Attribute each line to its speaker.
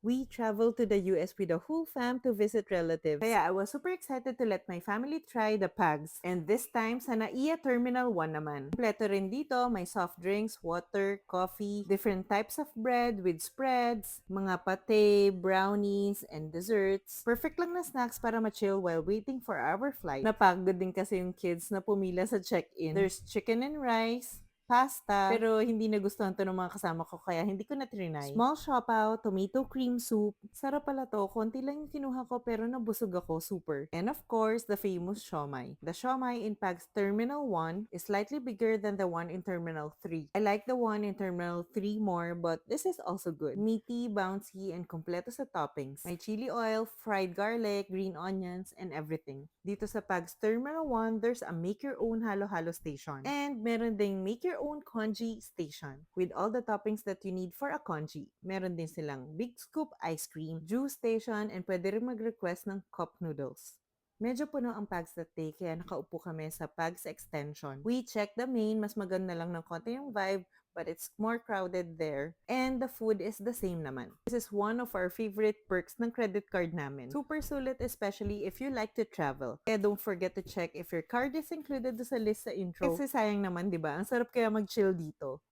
Speaker 1: We traveled to the US with the whole fam to visit relatives. Kaya I was super excited to let my family try the PAGs. And this time, sa NAIA Terminal 1 naman. Kompleto rin dito, may soft drinks, water, coffee, different types of bread with spreads, mga pate, brownies, and desserts. Perfect lang na snacks para ma-chill while waiting for our flight. Napagod din kasi yung kids na pumila sa check-in. There's chicken and rice, pasta, pero hindi nagustuhan to ng mga kasama ko kaya hindi ko na trinay. Small siopaw, tomato cream soup. Sarap pala to. Konti lang yung kinuha ko pero nabusog ako super. And of course, the famous siomai. The siomai in PAG's Terminal 1 is slightly bigger than the one in Terminal 3. I like the one in Terminal 3 more but this is also good. Meaty, bouncy, and kompleto sa toppings. May chili oil, fried garlic, green onions, and everything. Dito sa PAG's Terminal 1, there's a make-your-own halo-halo station. And meron ding make-your-own congee station with all the toppings that you need for a congee. Meron din silang big scoop ice cream, juice station, and pwede rin mag-request ng cup noodles. Medyo puno ang PAGS that day kaya nakaupo kami sa PAGS extension. We checked the main, mas maganda lang ng konti yung vibe, but it's more crowded there. And the food is the same naman. This is one of our favorite perks ng credit card namin. Super sulit especially if you like to travel. Kaya don't forget to check if your card is included sa list sa intro. Kasi sayang naman, di ba? Ang sarap kaya mag-chill dito.